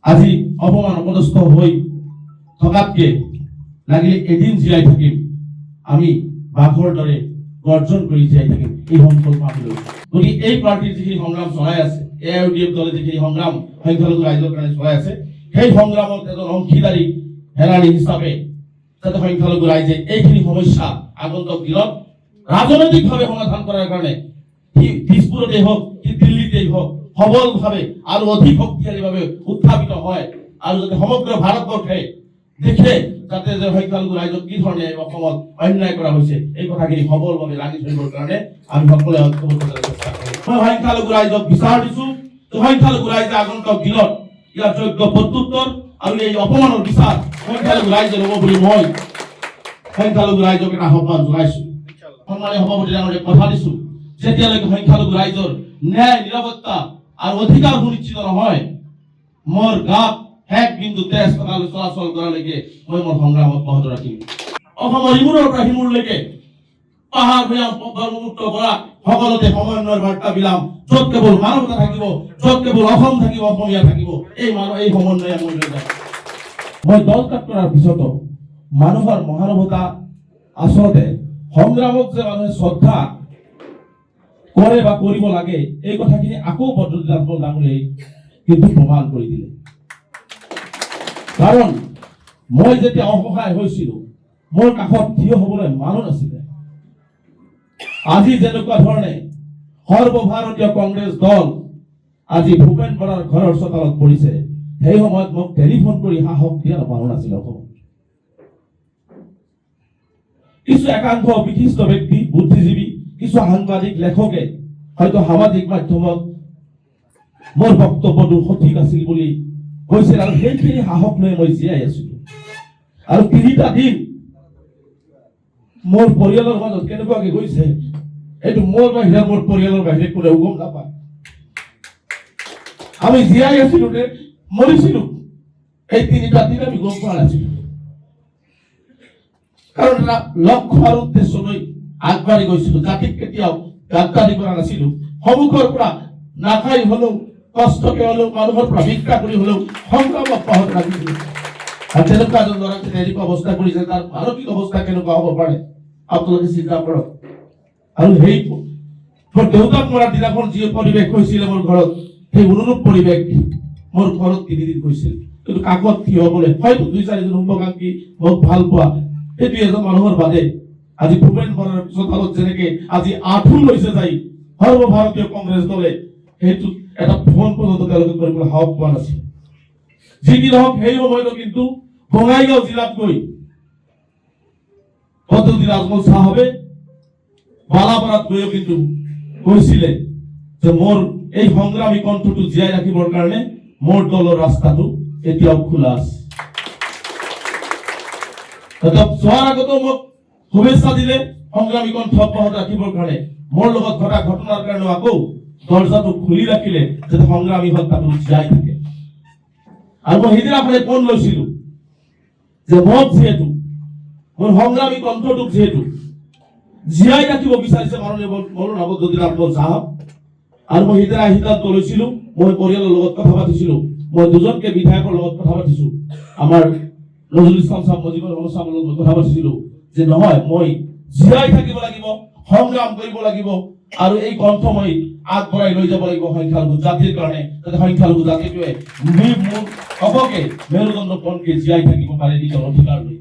আজি অপমান অপদস্থ হৈ থকাতকে লাগিলে এদিন জীয়াই থাকিম, আমি বাঘৰ দৰে গৰ্জন কৰি জীয়াই থাকিম, এই সংকল্প আমি লৈছো। গতিকে এই পাৰ্টিৰ যিখিনি সংগ্ৰাম চলাই আছে, AIUDF দলে যিখিনি সংগ্ৰাম সংখ্যালঘু ৰাইজৰ কাৰণে চলাই আছে, সেই সংগ্ৰামত এজন অংশীদাৰী হেৰানী হিচাপে যাতে সংখ্যালঘু ৰাইজে এইখিনি সমস্যা আগন্তুক দিনত ৰাজনৈতিকভাৱে সমাধান কৰাৰ কাৰণে দিছপুৰতেই হওক কি দিল্লীতেই হওক সবলভাৱে আৰু অধিক শক্তিশালীভাৱে উত্থাপিত হয়, আৰু যাতে সমগ্ৰ ভাৰতবৰ্ষে দেখে যাতে যে সংখ্যালঘু ৰাইজক কি ধৰণে অসমত অন্যায় কৰা হৈছে, এই কথাখিনি সবলভাৱে লাগি ধৰিবৰ কাৰণে আমি সকলোৱে ঐক্যবদ্ধভাৱে চেষ্টা কৰিম। মই সংখ্যালঘু ৰাইজক বিচাৰ দিছো, সংখ্যালঘু ৰাইজে আগন্তুক দিনত ইয়াৰ যোগ্য প্ৰত্যুত্তৰ আৰু এই অপমানৰ বিচাৰ সংখ্যালঘু ৰাইজে ল'ব বুলি মই সংখ্যালঘু ৰাইজক এটা আহ্বান জনাইছো। সন্মানীয় সভাপতি ডাঙৰীয়াক কথা দিছো, যেতিয়ালৈকে সংখ্যালঘু ৰাইজৰ ন্যায় নিৰাপত্তা আৰু অধিকাৰ সুনিশ্চিত নহয়, মোৰ গাত এক বিন্দু তেজ কটালৈ চলাচল কৰালৈকে মই মোৰ সংগ্ৰাম অব্যাহত ৰাখিম। অসমৰ ইমূৰৰ পৰা সিমূৰলৈকে পাহাৰ ভৈয়াম মুক্ত কৰা সকলোতে সমন্বয়ৰ বাৰ্তা বিলাম, য'ত কেৱল মানৱতা থাকিব, য'ত কেৱল অসম থাকিব, অসমীয়া থাকিব, এই সমন্বয়ে মই লৈ যাম। মই দল ত্যাগ কৰাৰ পিছতো মানুহৰ মহানুভৱতা আচলতে সংগ্ৰামক যে মানুহে শ্ৰদ্ধা কৰে বা কৰিব লাগে, এই কথাখিনি আকৌ পদ্ধতি ডাঙৰীয়াই কিন্তু প্ৰমাণ কৰি দিলে। কাৰণ মই যেতিয়া অসহায় হৈছিলো, মোৰ কাষত থিয় হবলৈ মানুহ নাছিলে। আজি যেনেকুৱা ধৰণে সৰ্বভাৰতীয় কংগ্ৰেছ দল আজি ভূপেন বৰাৰ ঘৰৰ চোতালত পৰিছে, সেই সময়ত মোক টেলিফোন কৰি সাহস দিয়া মানুহ নাছিলে অসমত। কিছু একাংশ বিশিষ্ট ব্যক্তি, বুদ্ধিজীৱী, কিছু সাংবাদিক, লেখকে হয়তো সামাজিক মাধ্যমত মোৰ বক্তব্যটো সঠিক আছিল বুলি কৈছিল, আৰু সেইখিনি সাহস লৈ মই জীয়াই আছিলো। আৰু 3টা দিন মোৰ পৰিয়ালৰ মাজত কেনেকুৱাকে গৈছে, এইটো মোৰ বাহিৰে মোৰ পৰিয়ালৰ বাহিৰে কোনেও গম নাপায়। আমি জীয়াই আছিলো নে মৰিছিলো, এই 3টা দিন আমি গম পোৱা নাছিলো। কাৰণ এটা লক্ষ্য আৰু উদ্দেশ্য লৈ আগবাঢ়ি গৈছিলো, জাতিক কেতিয়াও গাদ্দাৰি কৰা নাছিলো। সন্মুখৰ পৰা নাখাই হলেও, কষ্টকে হলেও, মানুহৰ পৰা ভিক্ষা কৰি হলেও সংগ্ৰাম অব্যাহত ৰাখিছিলো। আৰু তেনেকুৱা এজন ল'ৰাক এনেকুৱা অৱস্থা কৰিছে, তাৰ মানসিক অৱস্থা কেনেকুৱা হ'ব পাৰে আপোনালোকে চিন্তা কৰক। আৰু সেই মোৰ দেউতাক মৰাৰ দিনাখন যি পৰিৱেশ হৈছিলে মোৰ ঘৰত, সেই অনুৰূপ পৰিৱেশ মোৰ ঘৰত 3 দিন হৈছিল। কিন্তু কাকত থিয় হবলৈ হয়তো 2-4জন শুভাকাংক্ষী মোক ভাল পোৱা সেই 2-এজন মানুহৰ বাদে আজি ভূপেন বৰাৰ চোতালত যেনেকে আজি আঁঠু লৈছে যাই সৰ্বভাৰতীয় কংগ্ৰেছ দলে, সেইটো এটা ফোন পৰ্যন্ত তেওঁলোকে কৰিবলৈ সাহস পোৱা নাছিল। যি কি নহওক, সেই সময়তো কিন্তু বঙাইগাঁও জিলাত গৈ পদ্ধতি ৰাজমল চাহাবে বালাপাৰাত গৈও কিন্তু কৈছিলে যে মোৰ এই সংগ্ৰামী কণ্ঠটো জীয়াই ৰাখিবৰ কাৰণে মোৰ দলৰ ৰাস্তাটো এতিয়াও খোলা আছে। যোৱাৰ আগতো মোক শুভেচ্ছা দিলে সংগ্ৰামী কণ্ঠ অব্যাহত ৰাখিবৰ কাৰণে, মোৰ লগত ঘটা ঘটনাৰ কাৰণে আকৌ দৰ্জাটো খুলি ৰাখিলে যাতে সংগ্ৰামী হত্যাটো জীয়াই থাকে। আৰু মই সেইদিনাখনে ফোন লৈছিলো যে মোক যিহেতু মোৰ সংগ্ৰামী কণ্ঠটোক যিহেতু জীয়াই ৰাখিব বিচাৰিছে মাননীয় মৌলানা আব্দুল ৰাজমল চাহাব, আৰু মই সেইদিনা সিদ্ধান্ত লৈছিলো, মই পৰিয়ালৰ লগত কথা পাতিছিলো, মই 2জনকে বিধায়কৰ লগত কথা পাতিছো, আমাৰ নজৰুল ইছলাম চাহাব, মুজিবুৰ ৰহমান চাহাবৰ লগত কথা পাতিছিলো যে নহয়, মই জীয়াই থাকিব লাগিব, সংগ্ৰাম কৰিব লাগিব, আৰু এই কণ্ঠ মই আগবঢ়াই লৈ যাব লাগিব সংখ্যালঘু জাতিৰ কাৰণে, যাতে সংখ্যালঘু জাতিটোৱে অককে মেৰুদণ্ড পণকে জীয়াই থাকিব পাৰে নিজৰ অধিকাৰ লৈ।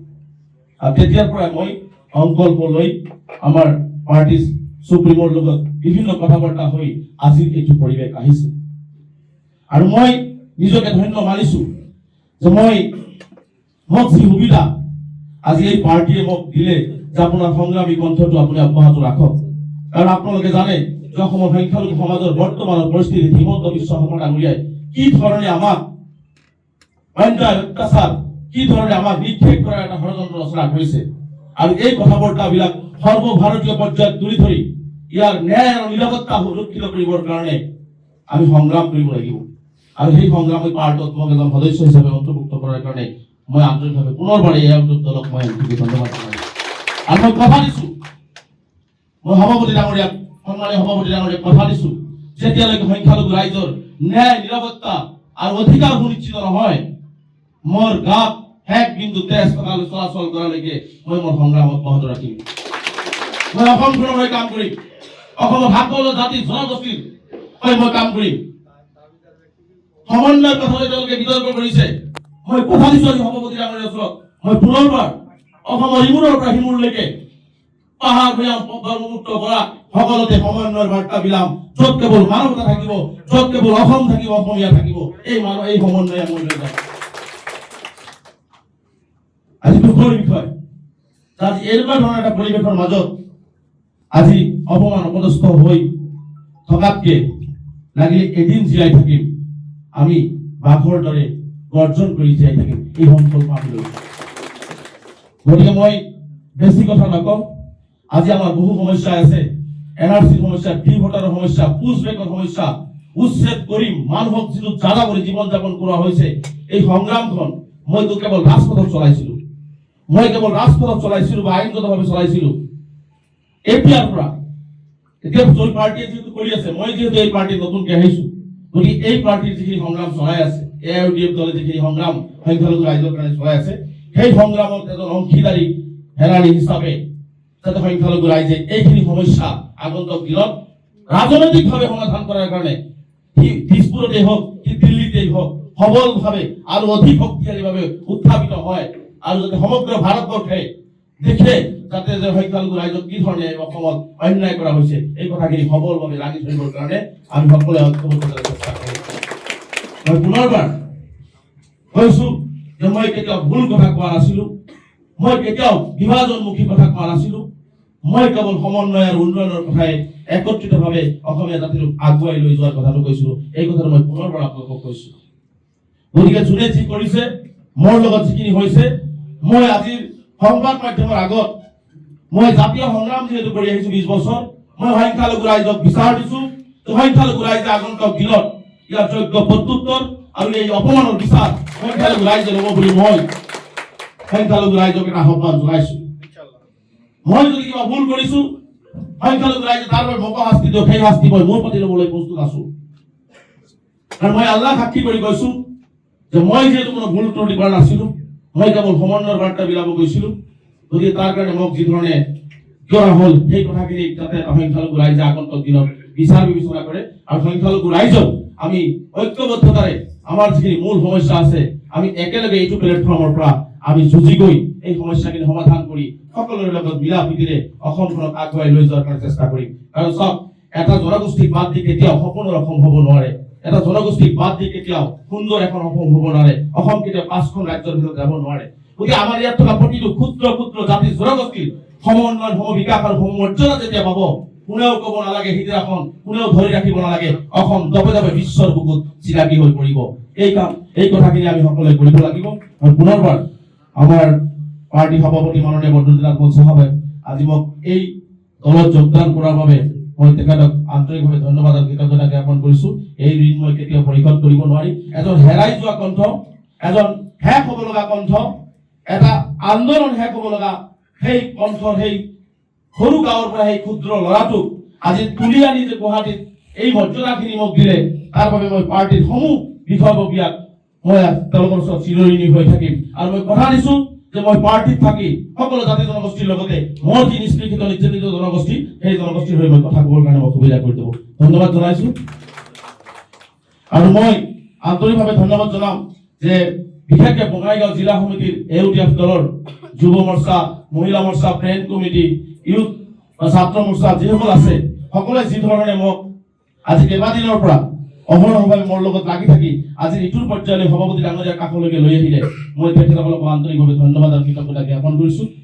আৰু তেতিয়াৰ পৰাই মই সংকল্প লৈ আমাৰ পাৰ্টি সুপ্ৰিমৰ লগত বিভিন্ন কথা বাৰ্তা হৈ আজি এইটো পৰিৱেশ আহিছে। আৰু মই নিজকে ধন্য মানিছো যে মোক যি সুবিধা আজি এই পাৰ্টিয়ে মোক দিলে যে আপোনাৰ সংগ্ৰামী কণ্ঠটো আপুনি অব্যাহত ৰাখক। কাৰণ আপোনালোকে জানে যে অসমৰ সংখ্যালঘু সমাজৰ বৰ্তমানৰ পৰিস্থিতি হিমন্ত বিশ্ব শৰ্মা ডাঙৰীয়াই কি ধৰণে আমাক অন্যায় অত্যাচাৰ, কি ধৰণে আমাক নিক্ষেপ কৰাৰ এটা ষড়যন্ত্ৰ ৰচনা কৰিছে, আৰু এই কথা বাৰ্তাবিলাক সৰ্বভাৰতীয় পৰ্যায়ত তুলি ধৰি ইয়াৰ ন্যায় আৰু নিৰাপত্তা সুৰক্ষিত কৰিবৰ কাৰণে আমি সংগ্ৰাম কৰিব লাগিব। আৰু সেই সংগ্ৰামী পাৰ্টত মোক এজন সদস্য হিচাপে অন্তৰ্ভুক্ত কৰাৰ কাৰণে মই আন্তৰিকভাৱে পুনৰবাৰ AIUDF দলক মই ধন্যবাদ জনাইছো। আৰু মই কথা দিছো, মই সভাপতি ডাঙৰীয়াক, সন্মানীয় সভাপতি ডাঙৰীয়াক কথা দিছো, যেতিয়ালৈকে সংখ্যালঘু ৰাইজৰ ন্যায় নিৰাপত্তা আৰু অধিকাৰ সুনিশ্চিত নহয় মোৰ গাত এক বিন্দু তেজ চলাচল কৰালৈকে মই মোৰ সংগ্ৰাম অব্যাহত ৰাখিম। মই অসমখনৰ হৈ কাম কৰিম, অসমৰ সকলো জাতি জনগোষ্ঠীৰ হৈ মই কাম কৰিম। সমন্বয়ৰ কথালৈ তেওঁলোকে বিতৰ্ক কৰিছে, মই কথা দিছো আজি সভাপতি ডাঙৰীয়াৰ ওচৰত, মই পুনৰবাৰ অসমৰ ইমূৰৰ পৰা সিমূৰলৈকে পাহাৰ ভৈয়াম ব্ৰহ্মপুত্ৰ পৰা সকলোতে সমন্বয়ৰ বাৰ্তা বিলাম। য'ত কেৱল মানৱতা থাকিব, য'ত কেৱল অসম থাকিব, অসমীয়া থাকিব, এই সমন্বয়ে মই লৈ যাম। আজি দুখৰ বিষয়, আজি এনেকুৱা ধৰণৰ এটা পৰিৱেশৰ মাজত আজি অপমান অপদস্থ হৈ থকাতকে লাগিলে এদিন জীয়াই থাকিম, আমি বাঘৰ দৰে গৰ্জন কৰি জীয়াই থাকিম, এই সংকল্প আমি লৈছো। গতিকে মই বেছি কথা নকওঁ। আজি আমাৰ বহু সমস্যা আছে, এনআৰচিৰ সমস্যা, ডি ভোটাৰৰ সমস্যা, পুছবেকৰ সমস্যা উচ্ছেদ কৰি মানুহক যিটো জাদা কৰি জীৱন যাপন কৰা হৈছে, এই সংগ্ৰামখন মইতো কেৱল ৰাজপথত চলাইছিলো, বা আইনগতভাৱে চলাইছিলো। এতিয়াৰ পৰা এতিয়া পাৰ্টীয়ে যিহেতু কৰি আছে, মই যিহেতু এই পাৰ্টীত নতুনকে আহিছো, গতিকে এই পাৰ্টীৰ যিখিনি সংগ্ৰাম চলাই আছে, AIUDF দলে যিখিনি সংগ্ৰাম সংখ্যালঘু ৰাইজৰ কাৰণে চলাই আছে, সেই সংগ্ৰামত এজন অংশীদাৰী হেৰানী হিচাপে যাতে সংখ্যালঘু ৰাইজে এইখিনি সমস্যা আগন্তুক দিনত ৰাজনৈতিকভাৱে সমাধান কৰাৰ কাৰণে সি দিছপুৰতে হওক, সি দিল্লীতেই হওক, সবলভাৱে আৰু অধিক শক্তিশালীভাৱে উত্থাপিত হয়, আৰু যাতে সমগ্ৰ ভাৰতবৰ্ষে দেখে যাতে যে সংখ্যালঘু ৰাইজক কি ধৰণে অসমত অন্যায় কৰা হৈছে, এই কথাখিনি সবলভাৱে লাগি ধৰিবৰ কাৰণে আমি সকলোৱে ঐক্যবদ্ধ হোৱাৰ চেষ্টা কৰোঁ। মই পুনৰবাৰ কৈছো যে মই কেতিয়াও ভুল কথা কোৱা নাছিলো, মই কেতিয়াও বিভাজনমুখী কথা কোৱা নাছিলো, মই কেৱল সমন্বয় আৰু উন্নয়নৰ কথাই একত্ৰিতভাৱে অসমীয়া জাতিটোক আগুৱাই লৈ যোৱাৰ কথাটো কৈছিলো। এই কথাটো মই পুনৰবাৰ আপোনালোকক কৈছো। গতিকে যোনে যি কৰিছে, মোৰ লগত যিখিনি হৈছে, মই আজিৰ সংবাদ মাধ্যমৰ আগত মই জাতীয় সংগ্ৰাম যিহেতু কৰি আহিছো 20 বছৰ, মই সংখ্যালঘু ৰাইজক বিচাৰ দিছো, সংখ্যালঘু ৰাইজে আগন্তুক দিনত ইয়াৰ যোগ্য প্ৰত্যুত্তৰ আৰু এই অপমানৰ বিচাৰ সংখ্যালঘু ৰাইজে ল'ব বুলি মই সংখ্যালঘু ৰাইজক এটা আহ্বান জনাইছো। মই যদি কিবা ভুল কৰিছো, সংখ্যালঘু ৰাইজে তাৰ বাবে মোক শাস্তি দিয়ক, সেই শাস্তি মই মোৰ প্ৰতি ল'বলৈ প্ৰস্তুত আছো। কাৰণ মই আল্লাহ সাক্ষী কৰি কৈছো যে মই যিহেতু কোনো ভুল ত্ৰুটি কৰা নাছিলো, মই কেৱল সমন্বয়ৰ বাৰ্তা বিলাব গৈছিলো। গতিকে তাৰ কাৰণে মোক যি ধৰণে কৰা হ'ল, সেই কথাখিনি যাতে সংখ্যালঘু ৰাইজে আগন্তুক দিনত বিচাৰ বিবেচনা কৰে, আৰু সংখ্যালঘু ৰাইজক আমি ঐক্যবদ্ধতাৰে আমাৰ যিখিনি মূল সমস্যা আছে, আমি একেলগে এইটো প্লেটফৰ্মৰ পৰা আমি যুঁজি গৈ এই সমস্যাখিনি সমাধান কৰি সকলোৰে লগত মিলা প্ৰীতিৰে অসমখনক আগুৱাই লৈ যোৱাৰ কাৰণে চেষ্টা কৰিম। কাৰণ চাওক, এটা জনগোষ্ঠীক বাদ দি কেতিয়াও সপোনৰ অসম হ'ব নোৱাৰে, এটা জনগোষ্ঠীক বাদ দি কেতিয়াও সুন্দৰ এখন অসম হ'ব নোৱাৰে, অসম কেতিয়াও 5খন ৰাজ্যৰ ভিতৰত যাব নোৱাৰে। গতিকে আমাৰ ইয়াত থকা প্ৰতিটো ক্ষুদ্ৰ ক্ষুদ্ৰ জাতি জনগোষ্ঠীৰ সমন্বয়, সমবিকাশ আৰু সমমৰ্যাদা যেতিয়া পাব, কোনেও ক'ব নালাগে সিদিনাখন, কোনেও ধৰি ৰাখিব নালাগে, অসম দবে দবে বিশ্বৰ বুকুত চিনাকি হৈ পৰিব। এই কথাখিনি আমি সকলোৱে কৰিব লাগিব। আৰু পুনৰবাৰ আমাৰ পাৰ্টি সভাপতি মাননীয় বদৰুদ্দিন আজমল সাহেবে আজি মোক এই দলত যোগদান কৰাৰ বাবে মই তেখেতক আন্তৰিকভাৱে ধন্যবাদ আৰু কৃতজ্ঞতা জ্ঞাপন কৰিছো। এই ঋণ মই কেতিয়াও পৰিশোধ কৰিব নোৱাৰি। এজন হেৰাই যোৱা কণ্ঠ, এজন শেষ হ'ব লগা কণ্ঠ, এটা আন্দোলন শেষ হ'ব লগা সেই কণ্ঠৰ সেই সৰু গাঁৱৰ পৰা সেই ক্ষুদ্ৰ ল'ৰাটোক আজি তুলি আনি যে গুৱাহাটীত এই মৰ্যাদাখিনি মোক দিলে, তাৰ বাবে মই পাৰ্টিৰ সমূহ বিষয়ববীয়াক মই তেওঁলোকৰ ওচৰত চিৰঋণী হৈ থাকিম। আৰু মই কথা দিছো যে মই পাৰ্টিত থাকি সকলো জাতি জনগোষ্ঠীৰ লগতে মোৰ যি নিষ্পৃষিত নিৰ্যাতিত জনগোষ্ঠী, সেই জনগোষ্ঠীৰ হৈ মই কথা ক'বৰ কাৰণে মই সুবিধা কৰি দিব। ধন্যবাদ জনাইছো। আৰু মই আন্তৰিকভাৱে ধন্যবাদ জনাম যে বিশেষকৈ বঙাইগাঁও জিলা সমিতিৰ AIUDF দলৰ যুৱ মৰ্চা, মহিলা মৰ্চা, ফ্ৰেণ্ড কমিটি, ইউথ ছাত্ৰ মৰ্চা যিসকল আছে, সকলোৱে যি ধৰণে মোক আজি কেইবাদিনৰ পৰা অহৰহভাৱে মোৰ লগত লাগি থাকি আজি ইটোৰ পৰ্যায়লৈ সভাপতি ডাঙৰীয়াৰ কাষলৈকে লৈ আহিলে, মই তেখেতসকলক আন্তৰিকভাৱে ধন্যবাদ আৰু কৃতজ্ঞতা জ্ঞাপন কৰিছো।